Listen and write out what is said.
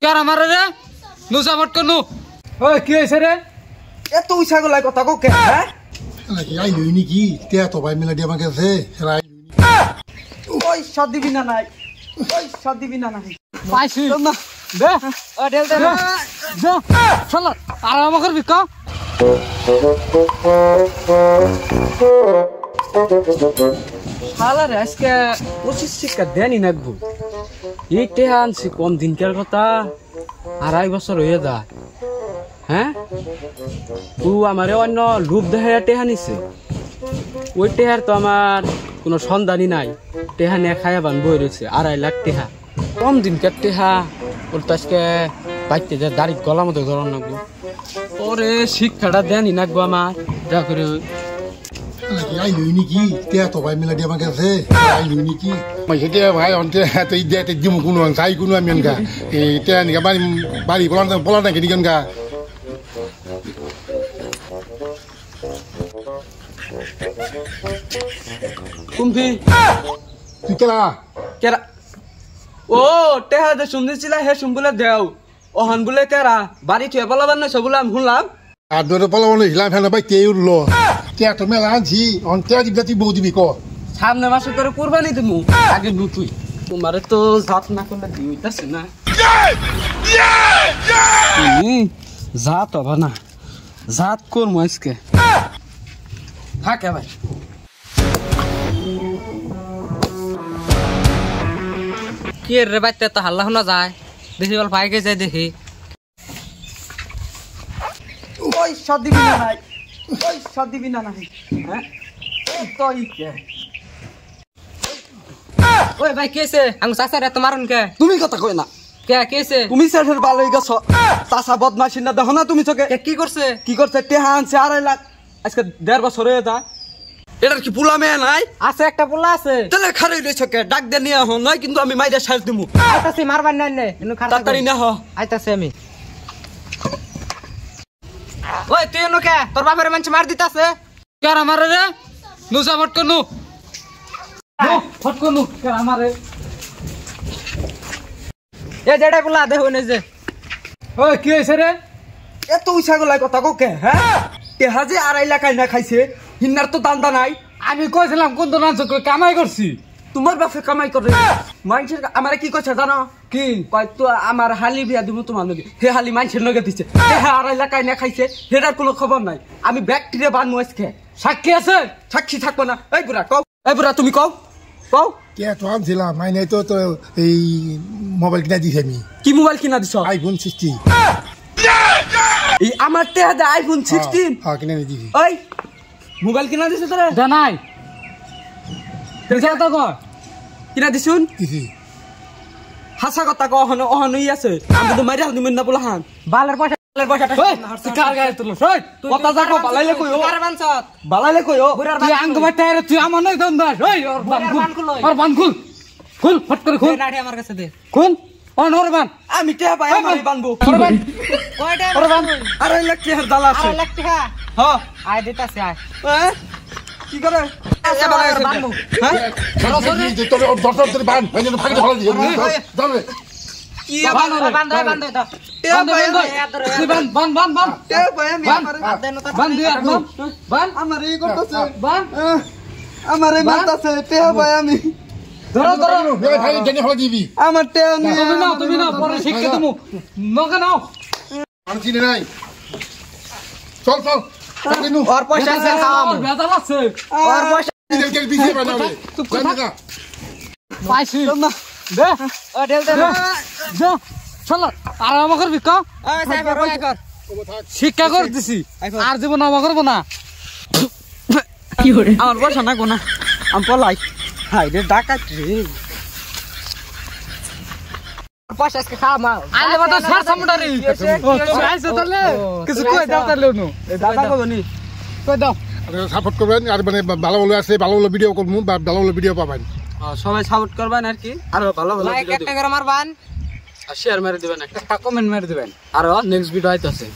কার আমারে রে নু সাপোর্ট করনু ওই কি হইছে রে এত উইছা গলাই কথা কও কে হ্যাঁ নাকি আইলই নাকি তে তো ভাই মিলা দিয়া আমাকে আছে ওই সাত দিবি না নাই ওই সাত দিবি না নাই পাইছি দে ও ঢেল দে দে চল আর আমাকে বিকা শালা রে আজকে 25 শিক্ষা দেনি নাকবো এই টেহা আনছি কম দিনকার কথা 2.5 বছর হয়ে যা হ্যাঁ তুই আমারে অন্য লোভ দেখাইয়া টেহা নিছে ওই টেহার তো আমার কোনো সন্ধানই নাই টেহা নিয়ে খাইয়া বান বই রয়েছে 2.5 লাখ টেহা কম দিনকার টেহা ওর তো আজকে বাইতে যা দাড়ি গলা মতো ধরন নাকবো ওরে শিক্ষাটা দেনি নাকবো আমার যা করে নাকি আইলই নাকি তে তো ভাই মিলা দিয়া আমাকে আছে আইলই নাকি মাইছে তে ভাই অন্তে তো ইদে তে দিমু কোনো চাই কোনো আমি আনগা এই তে নিগা বাড়ি বলা না কি গনগা কুম্ভি তুই কেলা কেরা ও টেহা যে শুনতেছিলা হে শুনবুলে দেও ওহন বলে কেরা বাড়ি থুয়ে বলাবার না সবুলে আমি শুনলাম আর ধরে বলা হিলাম ফেলা ভাই তে উঠলো তে তো মেলা আনছি অন্তে দিবি তুই বউ দিবি ক সামনে মাসে করে কুরবানি দিমু আগে লুতুই তোমারে তো জাত না করলে দিইতাছে না জাত হবে না জাত করমু আজকে থাকে ভাই কি রে বাইতে তো হাল্লা শোনা যায় দেখি বল ভাইকে যাই দেখি ওই সাত দিবি না নাই ওই সাত দিবি না নাই হ্যাঁ তুই কে ওই ভাই কেছে আমি চাচারে তো মারুন কে তুমি কথা কই না কে কেছে তুমি সেটের ভালোই গেছো চাচা বদমাশি না দেখো না তুমি চোখে কি করছে কি করছে টেহা আনছে 2.5 লাখ আজকে 1.5 বছর হয়ে যায় এটার কি পুলা মেয়ে নাই আছে একটা পোলা আছে তাহলে খারাই রয়েছে কে ডাক দে নিয়ে হো নয় কিন্তু আমি মাইরা সাজ দিমু আইতাছি মারবার নাই নে ইনু খাতা তাড়াতাড়ি না হ আইতাছি আমি ওই তুই এনো কে তোর বাপের মানুষ মার দিতাছে কার আমারে রে নু সাপোর্ট করনু ফট করনু কার আমারে এ যেটা পোলা দেখো নে যে ওই কি হইছে রে এত উইছা গলাই কথা কও কে হ্যাঁ টেহা যে 2.5 লাখ আইনা খাইছে হিন্নার তো দান্দা নাই আমি কইছিলাম কোন তো নাচ কামাই করছি তোমার বাপে কামাই করে মানুষের আমারে কি কইছে জানো কি কয় তো আমার হালি বিয়া দিব তোমার লগে হে হালি মানুষের লগে দিছে হে 2.5 লাখ আইনা খাইছে হেটার কোনো খবর নাই আমি ব্যাকটেরিয়া বানমু আজকে সাক্ষী আছে সাক্ষী থাকবো না এই বুড়া কও এই বুড়া তুমি কও কও তে তো আনছিলাম নাই নাই তো তো এই মোবাইল কিনা দিছি আমি কি মোবাইল কিনা দিছ আইফোন 16 এই আমার টেহা দে আইফোন 16 হ্যাঁ কিনা দিছি ওই মোবাইল কিনা দিছ তোরে জানাই দেখছ তো কর কিনা দিছুন দিছি হাসা কথা কও হন অহন ই আছে আমি তো মাইরা দিমেন না বলাহান বালের পয়সাটা ওই তুই কার গায়ে তুলছ ওই কথা যাকো বালাইলে কইও কার বানছত বালাইলে কইও তুই আঙ্গ বাইতে তুই আমার নই দন্দাস ওই ওর বান খুল খুল ফট করে খুল রাডি আমার কাছে দে কোন অন ওর বান আমি টেহা পাই আমি বানবো ওর বান কয়টা ওর বান 2.5 লাখ টেহার দালা আছে 2.5 লাখ টাকা হ্যাঁ আয় দিতাছে আয় কি করে বানবো হ্যাঁ তোর দরকার তোর বান ভাই যেন ফাঁকি ধরে দিয়ে জানো কি বান বান দাও টেহা পাই তুই বান টেহা পাই আমি বান দিয়ে বান আমার এই করতেছে বান আমার এই মারতাছে টেহা পাই আমি ধরো ভাই জেনে হলে দিবি আমার টেহা নিয়ে তুমি না পরে শিক্ষা তুমি নকে নাও আমি চিনি নাই চল চল আর পয়সা আছে খাওয়াম বেজাল আছে আর পয়সা দিছি বানাবে তুই কথা পাইছি না দে ও ঢেল দে দে চল আর আমাকে বিকা এই সাইবার ওই কর শিক্ষা করে দিছি আর জীবন আমা করবো না কি করে আমার পয়সা না কোনা আম পলাই হাই রে ডাকাত রে পয়সা আজকে খাওয়া মা আইলে বাদ সার সামুডারি ও তুমি আইছো তাহলে কিছু কই দাও তাহলে নো দাদা কো নি কই দাও সাপোর্ট করবেন আর মানে ভালো ভালো আছে ভালো ভালো ভিডিও করবো বা ভালো ভালো ভিডিও পাবেন সবাই সাপোর্ট করবেন আর কি আর ভালো ভালো লাইক একটা করে মারবান আর শেয়ার মেরে দিবেন একটা কমেন্ট মেরে দিবেন আর নেক্সট ভিডিও আইতাছে